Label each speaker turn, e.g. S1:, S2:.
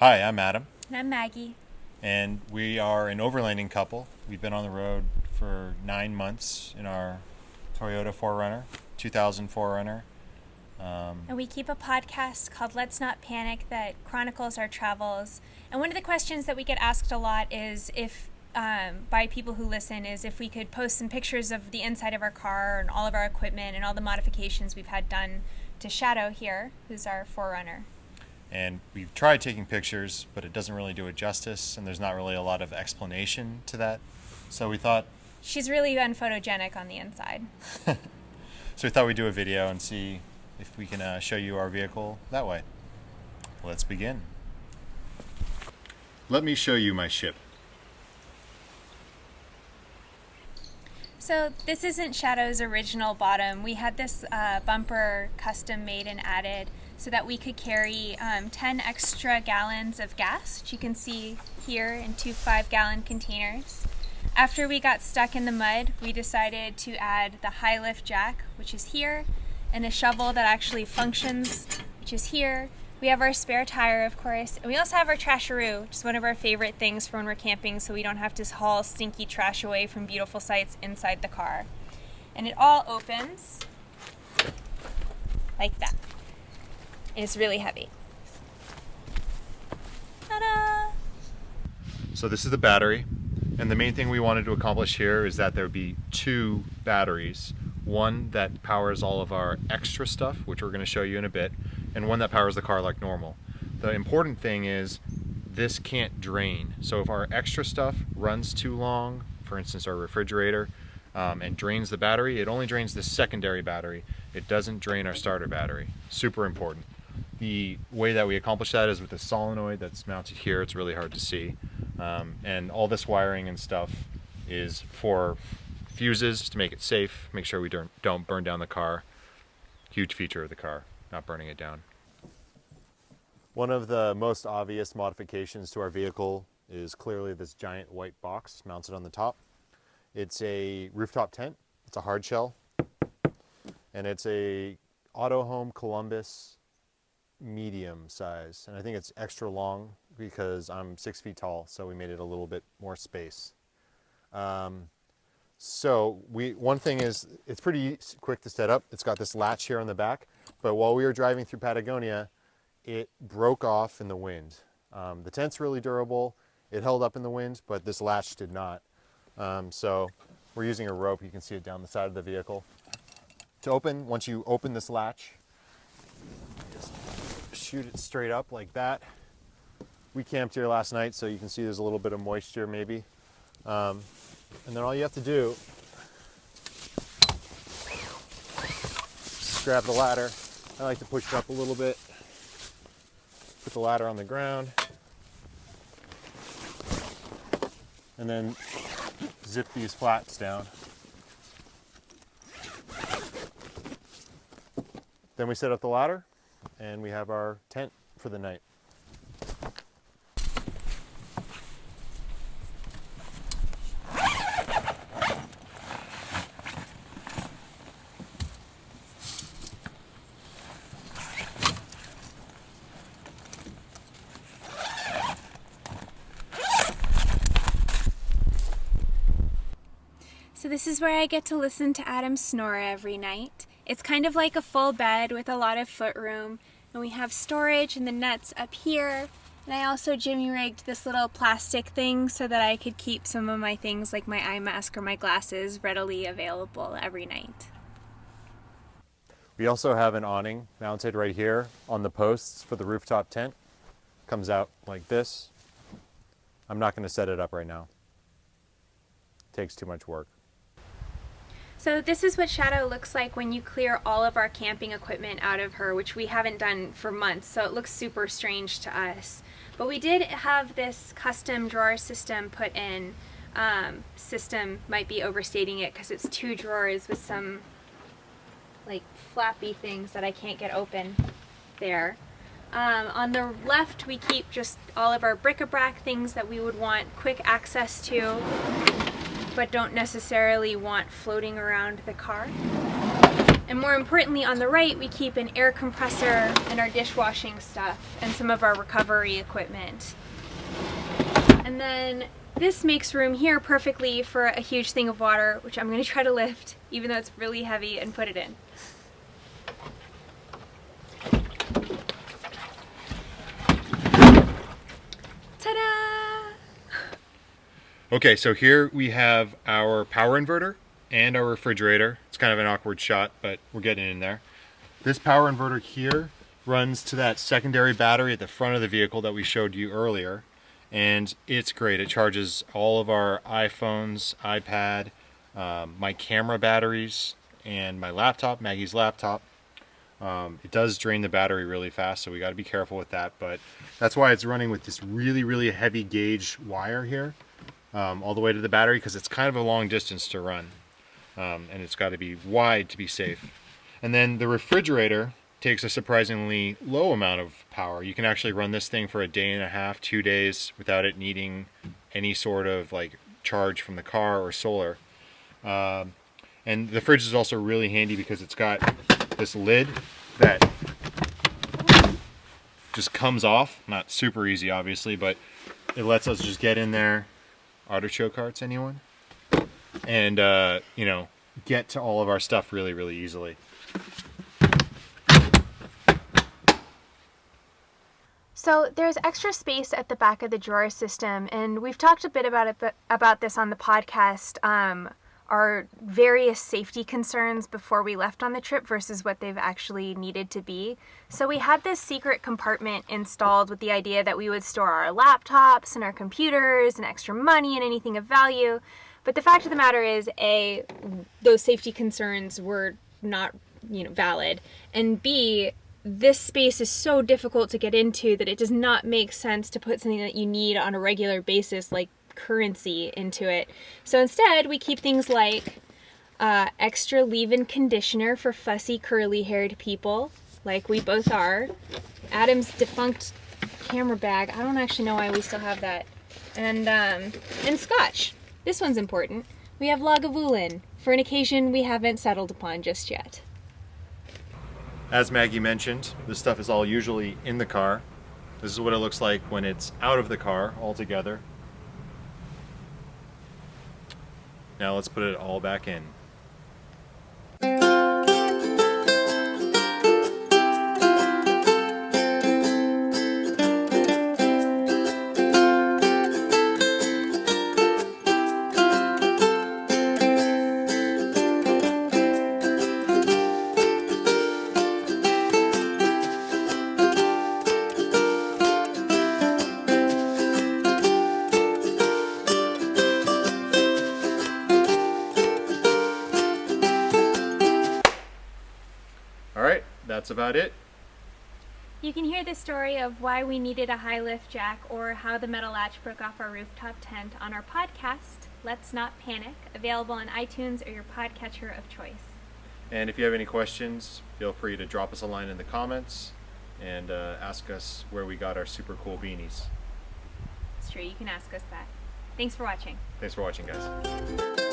S1: Hi, I'm Adam,
S2: And I'm Maggie.
S1: and we are an overlanding couple. We've been on the road for 9 months in our Toyota 4Runner, 2000 4Runner.
S2: And we keep a podcast called Let's Not Panic that chronicles our travels. And one of the questions that we get asked a lot is by people who listen, is if we could post some pictures of the inside of our car and all of our equipment and all the modifications we've had done to Shadow here, who's our 4Runner.
S1: And we've tried taking pictures, but it doesn't really do it justice, and there's not really a lot of explanation to that. So we thought
S2: She's really unphotogenic on the inside.
S1: we'd do a video and see if we can show you our vehicle that way. Let's begin. Let me show you my ship.
S2: So this isn't Shadow's original bottom. We had this bumper custom made and added so that we could carry 10 extra gallons of gas, which you can see here in two 5-gallon containers. After we got stuck in the mud, we decided to add the high lift jack, which is here, and a shovel that actually functions, which is here. We have our spare tire, of course, and we also have our trasharoo, which is one of our favorite things for when we're camping so we don't have to haul stinky trash away from beautiful sights inside the car. And it all opens like that. And it's really heavy. Ta-da!
S1: So this is the battery, and the main thing we wanted to accomplish here is that there would be two batteries. One that powers all of our extra stuff, which we're going to show you in a bit, and one that powers the car like normal. The important thing is this can't drain. So if our extra stuff runs too long, for instance our refrigerator, and drains the battery, it only drains the secondary battery. It doesn't drain our starter battery. Super important. The way that we accomplish that is with a solenoid that's mounted here. It's really hard to see. And all this wiring and stuff is for fuses to make it safe, make sure we don't burn down the car. Huge feature of the car, not burning it down. One of the most obvious modifications to our vehicle is clearly this giant white box mounted on the top. It's a rooftop tent. It's a hard shell, and it's a Auto Home Columbus medium size, and I think it's extra long because I'm 6 feet tall, so we made it a little bit more space. One thing is, it's pretty quick to set up. It's got this latch here on the back, but while we were driving through Patagonia, it broke off in the wind. The tent's really durable. It held up in the wind, but this latch did not. So we're using a rope. You can see it down the side of the vehicle. To open, once you open this latch, just shoot it straight up like that. We camped here last night, so you can see there's a little bit of moisture maybe. And then all you have to do is grab the ladder. I like to push it up a little bit. Put the ladder on the ground. And then zip these flats down. Then we set up the ladder and we have our tent for the night.
S2: So this is where I get to listen to Adam snore every night. It's kind of like a full bed with a lot of footroom, and we have storage and the nets up here. And I also jimmy rigged this little plastic thing so that I could keep some of my things like my eye mask or my glasses readily available every night.
S1: We also have an awning mounted right here on the posts for the rooftop tent. Comes out like this. I'm not going to set it up right now. Takes too much work.
S2: So this is what Shadow looks like when you clear all of our camping equipment out of her, which we haven't done for months, so it looks super strange to us. But we did have this custom drawer system put in. System might be overstating it because it's 2 drawers with some like flappy things that I can't get open there. On the left we keep just all of our bric-a-brac, things that we would want quick access to but don't necessarily want floating around the car. And more importantly, on the right, we keep an air compressor and our dishwashing stuff and some of our recovery equipment. And then this makes room here perfectly for a huge thing of water, which I'm going to try to lift, even though it's really heavy, and put it in. Ta-da!
S1: Okay, so here we have our power inverter and our refrigerator. It's kind of an awkward shot, but we're getting in there. This power inverter here runs to that secondary battery at the front of the vehicle that we showed you earlier, and it's great. It charges all of our iPhones, iPad, my camera batteries, and my laptop, Maggie's laptop. It does drain the battery really fast, so we got to be careful with that, but that's why it's running with this really, really heavy gauge wire here all the way to the battery, because it's kind of a long distance to run. And it's got to be wide to be safe. And then the refrigerator takes a surprisingly low amount of power. You can actually run this thing for a day and a half, 2 days, without it needing any sort of like charge from the car or solar. And the fridge is also really handy because it's got this lid that just comes off. Not super easy, obviously, but it lets us just get in there. Artichoke hearts, anyone? And you know, get to all of our stuff really, really easily.
S2: So there's extra space at the back of the drawer system, and we've talked a bit about this on the podcast. Our various safety concerns before we left on the trip versus what they've actually needed to be. So we had this secret compartment installed with the idea that we would store our laptops and our computers and extra money and anything of value. But the fact of the matter is, A, those safety concerns were not, valid, and B, this space is so difficult to get into that it does not make sense to put something that you need on a regular basis, like currency, into it. So instead, we keep things like extra leave-in conditioner for fussy, curly-haired people, like we both are. Adam's defunct camera bag. I don't actually know why we still have that. And scotch. This one's important. We have Lagavulin for an occasion we haven't settled upon just yet.
S1: As Maggie mentioned, this stuff is all usually in the car. This is what it looks like when it's out of the car altogether. Now let's put it all back in. Alright, that's about it.
S2: You can hear the story of why we needed a high lift jack or how the metal latch broke off our rooftop tent on our podcast, Let's Not Panic, available on iTunes or your podcatcher of choice.
S1: And if you have any questions, feel free to drop us a line in the comments and ask us where we got our super cool beanies.
S2: It's true, you can ask us that. Thanks for watching.
S1: Thanks for watching, guys.